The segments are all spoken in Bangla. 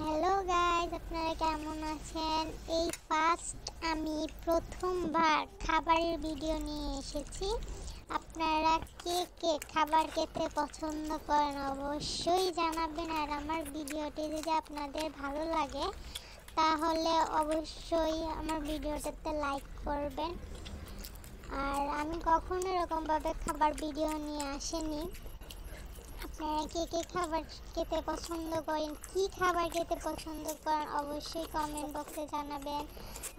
হ্যালো গাইস, আপনারা কেমন আছেন? এই ফার্স্ট আমি প্রথমবার খাবারের ভিডিও নিয়ে এসেছি। আপনারা কে কে খাবার খেতে পছন্দ করেন অবশ্যই জানাবেন। আর আমার ভিডিওটি যদি আপনাদের ভালো লাগে তাহলে অবশ্যই আমার ভিডিওটাতে লাইক করবেন। আর আমি কখনো এরকমভাবে খাবার ভিডিও নিয়ে আসিনি। আপনারা কে কে খাবার খেতে পছন্দ করেন, কি খাবার খেতে পছন্দ করেন অবশ্যই কমেন্ট বক্সে জানাবেন।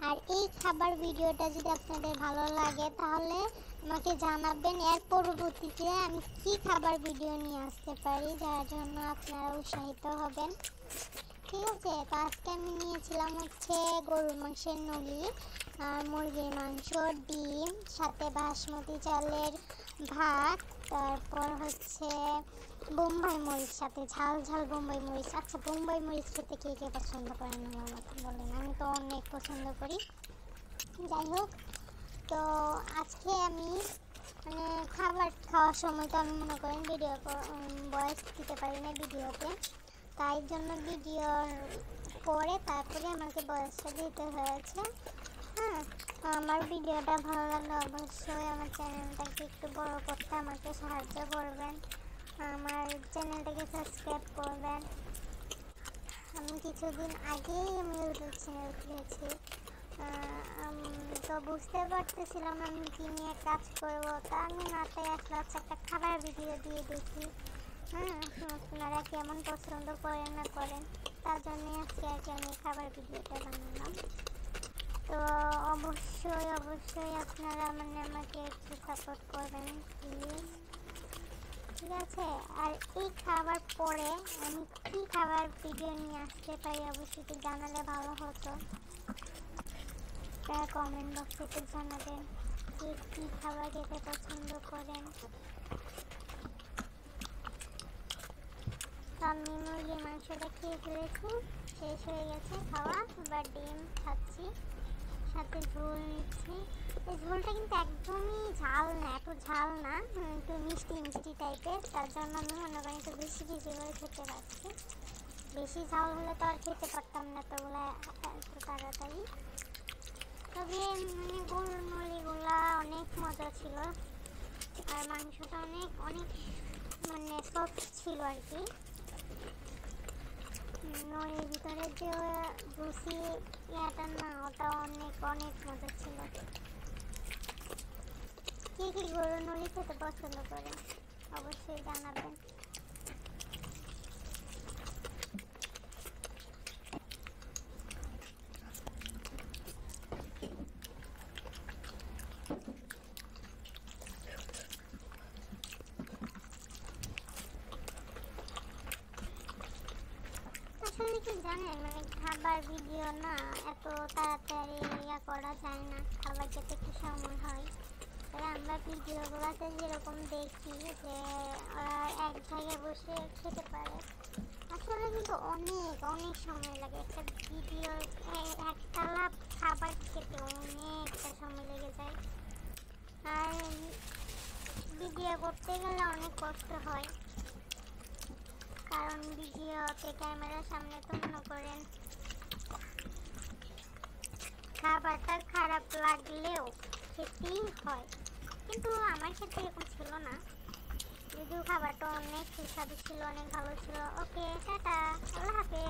আর এই খাবার ভিডিওটা যদি আপনাদের ভালো লাগে তাহলে আমাকে জানাবেন, এর পরবর্তীতে আমি কি খাবার ভিডিও নিয়ে আসতে পারি, যার জন্য আপনারা উৎসাহিত হবেন। ঠিক আছে, তো আজকে আমি নিয়েছিলাম হচ্ছে গরুর মাংসের নলি, আর মুরগির মাংস, ডিম, সাথে বাসমতি চালের ভাত, তারপর হচ্ছে বোম্বাই মরিচ, সাথে ঝাল ঝাল বোম্বাই মরিচ। আচ্ছা, বোম্বাই মরিচ খেতে কে কে পছন্দ করেন আমার মতো বলেন? আমি তো অনেক পছন্দ করি। যাই হোক, তো আজকে আমি মানে খাবার খাওয়ার সময় তো আমি মনে করেন ভিডিও ভয়েস দিতে পারি না ভিডিওতে, তাই জন্য ভিডিওর পরে তারপরে আমাকে ভয়েসটা দিতে হয়েছে। হ্যাঁ, আমার ভিডিওটা ভালো লাগলে অবশ্যই আমার চ্যানেলটাকে একটু বড় করতে আমাকে সাহায্য করবেন, আমার চ্যানেলটাকে সাবস্ক্রাইব করবেন। আমি কিছুদিন আগেই আমি ইউটিউব চ্যানেল খুলেছি, তো বুঝতে পারতেছিলাম আমি কী নিয়ে কাজ করব। তা আমি মাথায় আসলে একটা খাবার ভিডিও দিয়ে দেখি। হ্যাঁ, আপনারা কেমন পছন্দ করেন না করেন, তার জন্য আজকে আর কি আমি খাবার ভিডিওটা বানালাম। তো অবশ্যই অবশ্যই আপনারা আমাকে একটু সাপোর্ট করবেন প্লিজ। ঠিক আছে, আর এই খাবার পরে আমি কী খাবার ভিডিও নিয়ে আসতে পারি অবশ্যই একটু জানালে ভালো হতো। তারা কমেন্ট বক্সে একটু জানাবেন কে কী খাবার খেতে পছন্দ করেন। তো আমি মুরগির মাংসটা খেয়ে ফেলেছি, শেষ হয়ে গেছে খাওয়া। এবার ডিম খাচ্ছি, সাথে ঝোল নিচ্ছি। এই ঝোলটা কিন্তু একদমই ঝাল না, একটু ঝাল না, একটু মিষ্টি মিষ্টি টাইপের, তার জন্য আমি মনে করি একটু বেশি বেশি করে খেতে পারছি। বেশি ঝাল হলে তো আর খেতে পারতাম না তোগুলা এত তাড়াতাড়ি। তবে মানে গরুর নলিগুলা অনেক মজা ছিল, আর মাংসটা অনেক অনেক মানে সফট ছিল আর কি। নলির ভিতরে যে জুসি ইয়াটা না, ওটা অনেক অনেক মজা ছিল। কে কি গরুর নলি খেতে পছন্দ করে অবশ্যই জানাবেন। আসলে কি জানেন, মানে খাবার ভিডিও না এত তাড়াতাড়ি ইয়া করা যায় না, খাবার খেতে একটু সময় হয়। তবে আমরা ভিডিওগুলোতে যেরকম দেখি যে ওরা এক জায়গায় বসে খেতে পারে, আসলে কিন্তু অনেক অনেক সময় লাগে একটা ভিডিও, একতলা খাবার খেতে অনেকটা সময় লেগে যায়। আর ভিডিও করতে গেলে অনেক কষ্ট হয়, কারণ ভিডিওতে ক্যামেরার সামনে তো মনে করেন খাবারটা খারাপ লাগলেও খেতেই হয়, কিন্তু আমার ক্ষেত্রে এরকম ছিল না। যদিও খাবারটা অনেক সুস্বাদু ছিল, অনেক ভালো ছিল। ওকে, টাটা, আল্লাহ হাফেজ।